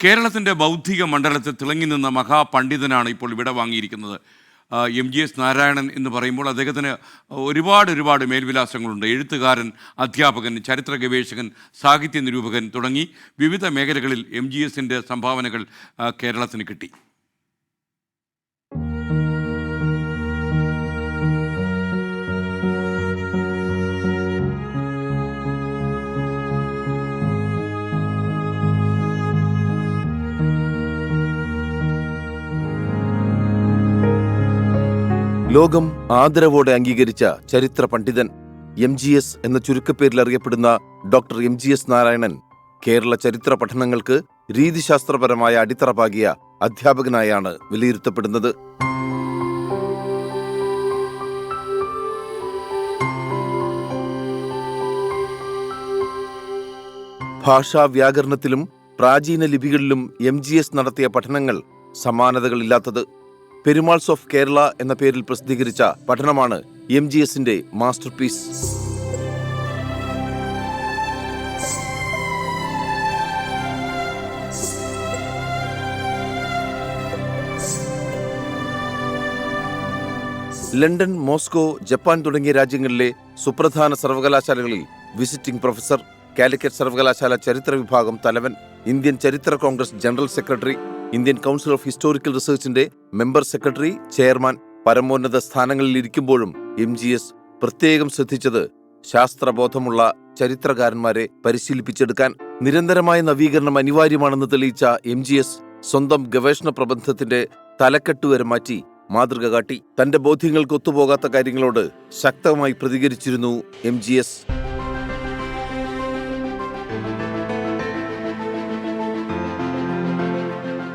കേരളത്തിൻ്റെ ബൗദ്ധിക മണ്ഡലത്തിൽ തിളങ്ങി നിന്ന മഹാപണ്ഡിതനാണ് ഇപ്പോൾ ഇവിടെ വാങ്ങിയിരിക്കുന്നത്. MGS നാരായണൻ എന്ന് പറയുമ്പോൾ അദ്ദേഹത്തിന് ഒരുപാട് മേൽവിലാസങ്ങളുണ്ട്. എഴുത്തുകാരൻ, അധ്യാപകൻ, ചരിത്ര ഗവേഷകൻ, സാഹിത്യ നിരൂപകൻ തുടങ്ങി വിവിധ മേഖലകളിൽ MGSൻ്റെ സംഭാവനകൾ കേരളത്തിന് കിട്ടി. ലോകം ആദരവോടെ അംഗീകരിച്ച ചരിത്ര പണ്ഡിതൻ MGS എന്ന ചുരുക്കപ്പേരിൽ അറിയപ്പെടുന്ന ഡോക്ടർ MGS നാരായണൻ കേരള ചരിത്ര പഠനങ്ങൾക്ക് രീതിശാസ്ത്രപരമായ അടിത്തറ പാകിയ അധ്യാപകനായാണ് വിലയിരുത്തപ്പെടുന്നത്. ഭാഷാ വ്യാകരണത്തിലും പ്രാചീന ലിപികളിലും MGS നടത്തിയ പഠനങ്ങൾ സമാനതകളില്ലാത്തത്. പെരുമാൾസ് ഓഫ് കേരള എന്ന പേരിൽ പ്രസിദ്ധീകരിച്ച പഠനമാണ് MGSന്റെ masterpiece. London, Moscow, Japan തുടങ്ങിയ രാജ്യങ്ങളിലെ സുപ്രധാന സർവകലാശാലകളിൽ വിസിറ്റിംഗ് പ്രൊഫസർ, കാലിക്കറ്റ് സർവകലാശാല ചരിത്ര വിഭാഗം തലവൻ, ഇന്ത്യൻ ചരിത്ര Congress general secretary, Indian council of historical റിസർച്ചിന്റെ മെമ്പർ സെക്രട്ടറി, ചെയർമാൻ, പരമോന്നത സ്ഥാനങ്ങളിൽ ഇരിക്കുമ്പോഴും MGS പ്രത്യേകം ശ്രദ്ധിച്ചത് ശാസ്ത്രബോധമുള്ള ചരിത്രകാരന്മാരെ പരിശീലിപ്പിച്ചെടുക്കാൻ. നിരന്തരമായ നവീകരണം അനിവാര്യമാണെന്ന് തെളിയിച്ച MGS സ്വന്തം ഗവേഷണ പ്രബന്ധത്തിന്റെ തലക്കെട്ട് വരെ മാറ്റി മാതൃക കാട്ടി. തന്റെ ബോധ്യങ്ങൾക്ക് ഒത്തുപോകാത്ത കാര്യങ്ങളോട് ശക്തമായി പ്രതികരിച്ചിരുന്നു MGS.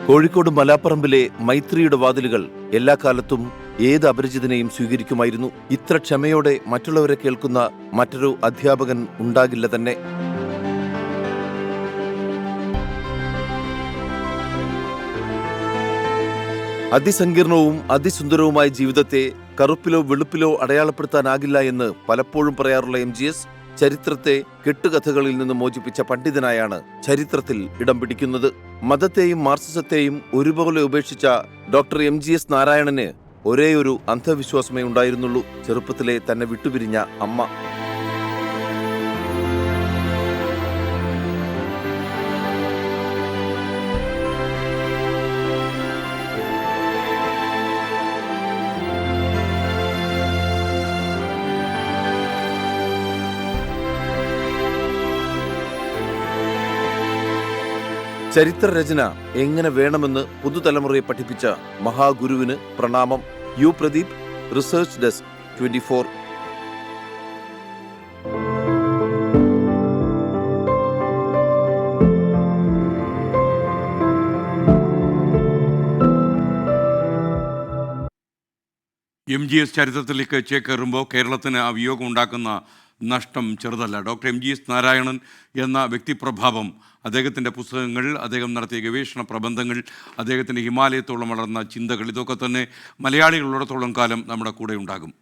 കോഴിക്കോട് മലാപ്പറമ്പിലെ മൈത്രിയുടെ വാതിലുകൾ എല്ലാ കാലത്തും ഏത് അപരിചിതനെയും സ്വീകരിക്കുമായിരുന്നു. ഇത്ര ക്ഷമയോടെ മറ്റുള്ളവരെ കേൾക്കുന്ന മറ്റൊരു അധ്യാപകൻ ഉണ്ടാകില്ല തന്നെ. അതിസങ്കീർണവും അതിസുന്ദരവുമായ ജീവിതത്തെ കറുപ്പിലോ വെളുപ്പിലോ അടയാളപ്പെടുത്താനാകില്ല എന്ന് പലപ്പോഴും പറയാറുള്ള MGS ചരിത്രത്തെ കെട്ടുകഥകളിൽ നിന്ന് മോചിപ്പിച്ച പണ്ഡിതനായാണ് ചരിത്രത്തിൽ ഇടം പിടിക്കുന്നത്. മതത്തെയും മാർക്സിസത്തെയും ഒരുപോലെ ഉപേക്ഷിച്ച ഡോക്ടർ MGS നാരായണന് ഒരേയൊരു അന്ധവിശ്വാസമേ ഉണ്ടായിരുന്നുള്ളൂ: ചെറുപ്പത്തിലെ തന്നെ വിട്ടുപിരിഞ്ഞ അമ്മ. ചരിത്രരചന എങ്ങനെ വേണമെന്ന് പുതുതലമുറയെ പഠിപ്പിച്ച മഹാഗുരുവിന് പ്രണാമം. U Pradeep, research desk, 24. MGS ചരിത്രത്തിലേക്ക് ചേക്കേറുമ്പോൾ കേരളത്തിന് ആ വിയോഗം ഉണ്ടാക്കുന്ന നഷ്ടം ചെറുതല്ല. ഡോക്ടർ MGS നാരായണൻ എന്ന വ്യക്തിപ്രഭാവം, അദ്ദേഹത്തിൻ്റെ പുസ്തകങ്ങൾ, അദ്ദേഹം നടത്തിയ ഗവേഷണ പ്രബന്ധങ്ങൾ, അദ്ദേഹത്തിൻ്റെ ഹിമാലയത്തോളം വളർന്ന ചിന്തകൾ, ഇതൊക്കെ തന്നെ മലയാളികളുള്ളിടത്തോളം കാലം നമ്മുടെ കൂടെ ഉണ്ടാകും.